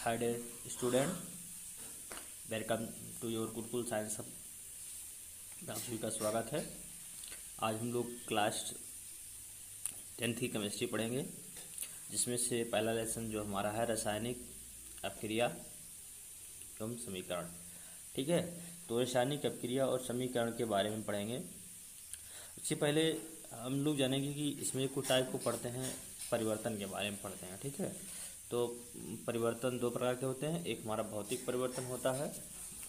Hi dear student, welcome to your Gurukul science hub में आप सभी का स्वागत है। आज हम लोग क्लास 10th की केमिस्ट्री पढ़ेंगे, जिसमें से पहला लेसन जो हमारा है रासायनिक अपक्रिया एवं समीकरण। ठीक है, तो रासायनिक अपक्रिया और समीकरण के बारे में पढ़ेंगे। इससे पहले हम लोग जानेंगे कि इसमें कुछ टाइप को पढ़ते हैं, परिवर्तन के बारे में पढ़ते हैं। ठीक है, तो परिवर्तन दो प्रकार के होते हैं, एक हमारा भौतिक परिवर्तन होता है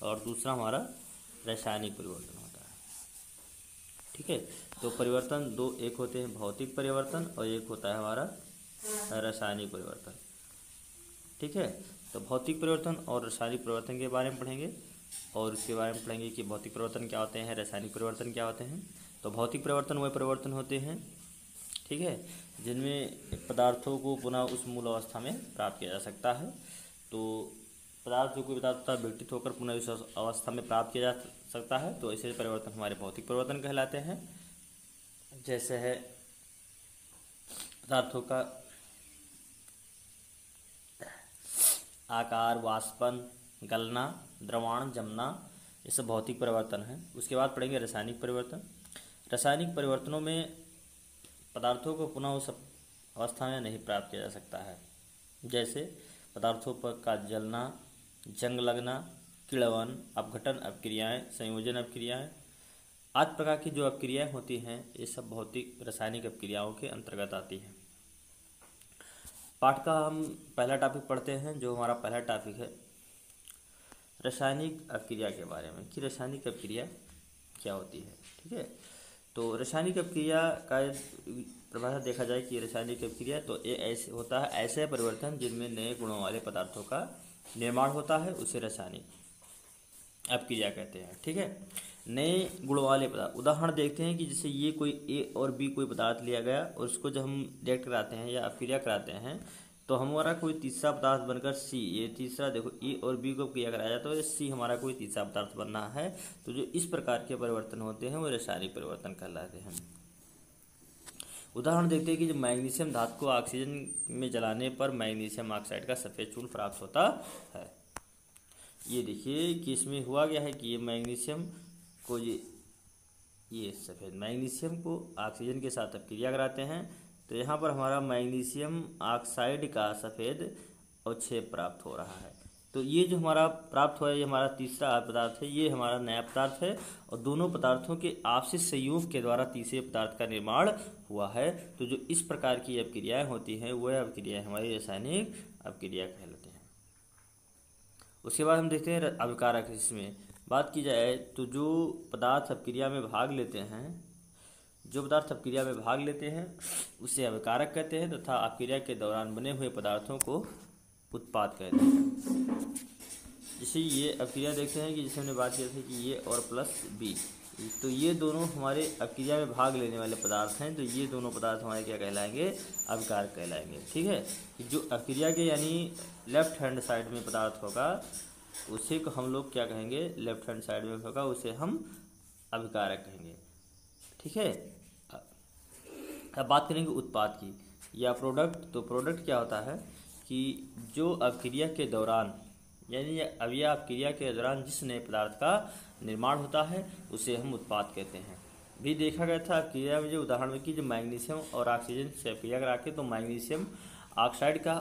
और दूसरा हमारा रासायनिक परिवर्तन होता है। ठीक है, तो परिवर्तन दो, एक होते हैं भौतिक परिवर्तन और एक होता है हमारा रासायनिक परिवर्तन। ठीक है, तो भौतिक परिवर्तन और रासायनिक परिवर्तन के बारे में पढ़ेंगे और उसके बारे में पढ़ेंगे कि भौतिक परिवर्तन क्या होते हैं, रासायनिक परिवर्तन क्या होते हैं। तो भौतिक परिवर्तन वह परिवर्तन होते हैं, ठीक है, जिनमें पदार्थों को पुनः उस मूल अवस्था में प्राप्त किया जा सकता है। तो पदार्थ जो कोई पदार्थ विघटित होकर पुनः उस अवस्था में प्राप्त किया जा सकता है, तो ऐसे परिवर्तन हमारे भौतिक परिवर्तन कहलाते हैं। जैसे है पदार्थों का आकार, वाष्पन, गलना, द्रवण, जमना, ये सब भौतिक परिवर्तन है। उसके बाद पढ़ेंगे रासायनिक परिवर्तन। रासायनिक परिवर्तनों में पदार्थों को पुनः उस अवस्था में नहीं प्राप्त किया जा सकता है। जैसे पदार्थों पर का जलना, जंग लगना, किण्वन, अपघटन अपक्रियाएं, संयोजन अपक्रियाएं आदि प्रकार की जो अपक्रियाएं होती हैं, ये सब भौतिक रासायनिक अपक्रियाओं के अंतर्गत आती हैं। पाठ का हम पहला टॉपिक पढ़ते हैं। जो हमारा पहला टॉपिक है रासायनिक अपक्रिया के बारे में, कि रासायनिक अपक्रिया क्या होती है। ठीक है, तो रासायनिक अपक्रिया का परिभाषा देखा जाए कि रासायनिक अपक्रिया तो ये ऐसे होता है, ऐसे परिवर्तन जिनमें नए गुणों वाले पदार्थों का निर्माण होता है, उसे रासायनिक अपक्रिया कहते हैं। ठीक है, नए गुणों वाले पदार्थ, उदाहरण देखते हैं कि जैसे ये कोई ए और बी कोई पदार्थ लिया गया और उसको जब हम रिएक्ट कराते हैं या अपक्रिया कराते हैं, तो हमारा कोई तीसरा पदार्थ बनकर सी, ये तीसरा देखो ए और बी को क्रिया कराया जाता है तो सी हमारा कोई तीसरा पदार्थ बनना है। तो जो इस प्रकार के परिवर्तन होते हैं वो रासायनिक परिवर्तन कहलाते हैं। उदाहरण देखते हैं कि जो मैग्नीशियम धातु को ऑक्सीजन में जलाने पर मैग्नीशियम ऑक्साइड का सफ़ेद चूर्ण प्राप्त होता है। ये देखिए कि इसमें हुआ गया है कि ये मैग्नीशियम को ये सफ़ेद मैग्नीशियम को ऑक्सीजन के साथ अपक्रिया कराते हैं, तो यहाँ पर हमारा मैग्नीशियम ऑक्साइड का सफ़ेद अवक्षेप प्राप्त हो रहा है। तो ये जो हमारा प्राप्त हुआ है, ये हमारा तीसरा पदार्थ है, ये हमारा नया पदार्थ है और दोनों पदार्थों के आपसी संयोग के द्वारा तीसरे पदार्थ का निर्माण हुआ है। तो जो इस प्रकार की अपक्रियाएं होती हैं वह अपक्रियाएं हमारी रासायनिक अपक्रिया कहलाती हैं। उसके बाद हम देखते हैं अभिकारक। इसमें बात की जाए तो जो पदार्थ अपक्रिया में भाग लेते हैं, जो पदार्थ अपक्रिया में भाग लेते हैं उसे अभिकारक कहते हैं, तथा अपक्रिया के दौरान बने हुए पदार्थों को उत्पाद कहते हैं। जैसे ये अपक्रिया देखते हैं कि जैसे हमने बात की थी कि ये और प्लस बी, तो ये दोनों हमारे अपक्रिया में भाग लेने वाले पदार्थ हैं, तो ये दोनों पदार्थ हमारे क्या कहलाएंगे, अभिकारक कहलाएंगे। ठीक है, जो अपक्रिया के यानी लेफ्ट हैंड साइड में पदार्थ होगा उसे को हम लोग क्या कहेंगे, लेफ्ट हैंड साइड में होगा उसे हम अभिकारक कहेंगे। ठीक है, अब बात करेंगे उत्पाद की या प्रोडक्ट। तो प्रोडक्ट क्या होता है कि जो अपक्रिया के दौरान यानी अब यह अपक्रिया के दौरान जिस नए पदार्थ का निर्माण होता है उसे हम उत्पाद कहते हैं। भी देखा गया था अपक्रिया में जो उदाहरण में कि जो मैग्नीशियम और ऑक्सीजन से अपक्रिया करा के तो मैग्नीशियम ऑक्साइड का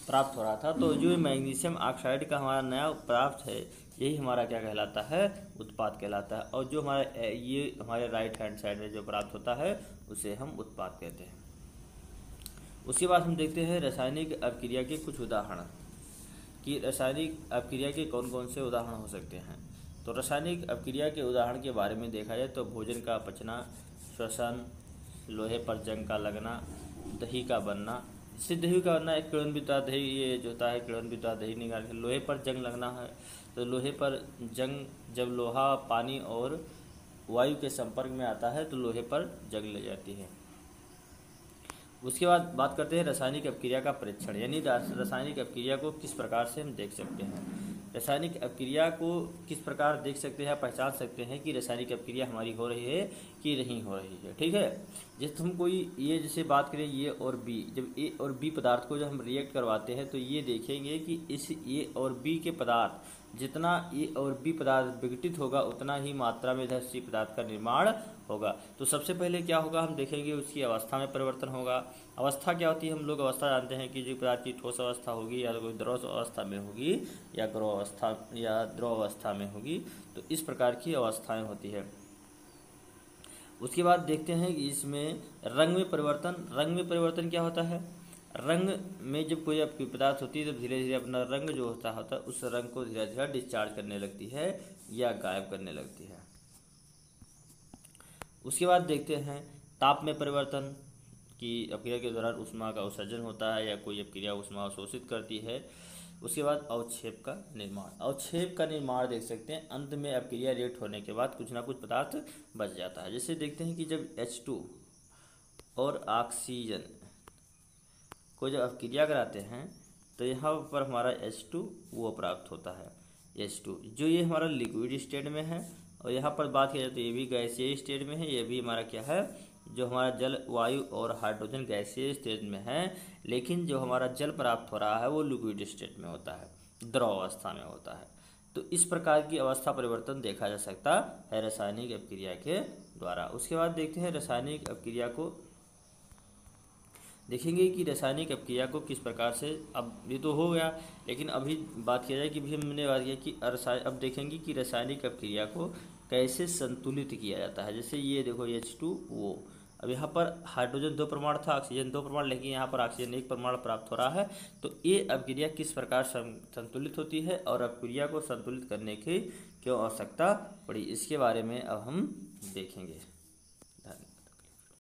प्राप्त हो रहा था, तो जो मैग्नीशियम ऑक्साइड का हमारा नया प्राप्त है यही हमारा क्या कहलाता है, उत्पाद कहलाता है। और जो हमारे ये हमारे राइट हैंड साइड में जो प्राप्त होता है उसे हम उत्पाद कहते हैं। उसके बाद हम देखते हैं रासायनिक अपक्रिया के कुछ उदाहरण, कि रासायनिक अपक्रिया के कौन कौन से उदाहरण हो सकते हैं। तो रासायनिक अपक्रिया के उदाहरण के बारे में देखा जाए तो भोजन का पचना, श्वसन, लोहे पर जंग का लगना, दही का बनना। इससे दही का बनना एक किण्विता दही, ये जो होता है किण्विता दही निकाल के लोहे पर जंग लगना है। तो लोहे पर जंग, जब लोहा पानी और वायु के संपर्क में आता है तो लोहे पर जंग लग जाती है। उसके बाद करते हैं रासायनिक अपक्रिया का परीक्षण, यानी रासायनिक अपक्रिया को किस प्रकार से हम देख सकते हैं। रासायनिक अपक्रिया को किस प्रकार देख सकते हैं, पहचान सकते हैं कि रासायनिक अपक्रिया हमारी हो रही है कि नहीं हो रही है। ठीक है, जैसे हम कोई ये जैसे बात करें ए और बी, जब ए और बी पदार्थ को जब हम रिएक्ट करवाते हैं तो ये देखेंगे कि इस ए और बी के पदार्थ, जितना ए और बी पदार्थ विघटित होगा उतना ही मात्रा में इधर सी पदार्थ का निर्माण होगा। तो सबसे पहले क्या होगा, हम देखेंगे उसकी अवस्था में परिवर्तन होगा। अवस्था क्या होती है, हम लोग अवस्था जानते हैं कि जो पदार्थ की ठोस अवस्था होगी या कोई द्रव अवस्था में होगी या द्रव अवस्था में होगी, तो इस प्रकार की अवस्थाएं होती है। उसके बाद देखते हैं कि इसमें रंग में परिवर्तन। रंग में परिवर्तन क्या होता है, रंग में जब कोई आपकी पदार्थ होती है तो धीरे धीरे अपना रंग जो होता है उस रंग को धीरे धीरे डिस्चार्ज करने लगती है या गायब करने लगती है। उसके बाद देखते हैं ताप में परिवर्तन की अपक्रिया के दौरान ऊष्मा का उत्सर्जन होता है या कोई अपक्रिया ऊष्मा अवशोषित करती है। उसके बाद अवक्षेप का निर्माण। अवक्षेप का निर्माण देख सकते हैं, अंत में अपक्रिया रिएक्ट होने के बाद कुछ ना कुछ पदार्थ बच जाता है। जैसे देखते हैं कि जब H2 और ऑक्सीजन को जब अपक्रिया कराते हैं तो यहाँ पर हमारा H2 वो प्राप्त होता है, H2 जो ये हमारा लिक्विड स्टेट में है, और यहाँ पर बात की जाए तो ये भी गैसीय स्टेट में है, ये भी हमारा क्या है, जो हमारा जल, वायु और हाइड्रोजन गैसीय स्टेट में है, लेकिन जो हमारा जल प्राप्त हो रहा है वो लिक्विड स्टेट में होता है, द्रव अवस्था में होता है। तो इस प्रकार की अवस्था परिवर्तन देखा जा सकता है रासायनिक अपक्रिया के द्वारा। उसके बाद देखते हैं रासायनिक अपक्रिया को, देखेंगे कि रासायनिक अपक्रिया को किस प्रकार से, अब ये तो हो गया, लेकिन अभी बात किया जाए कि भी हमने बात किया कि अब देखेंगे कि रासायनिक अपक्रिया को कैसे संतुलित किया जाता है। जैसे ये देखो H2O, अब यहाँ पर हाइड्रोजन 2 परमाणु था, ऑक्सीजन 2 परमाणु, लेकिन यहाँ पर ऑक्सीजन 1 परमाणु प्राप्त हो रहा है। तो ये अपक्रिया किस प्रकार संतुलित होती है और अपक्रिया को संतुलित करने की क्यों आवश्यकता पड़ी, इसके बारे में अब हम देखेंगे।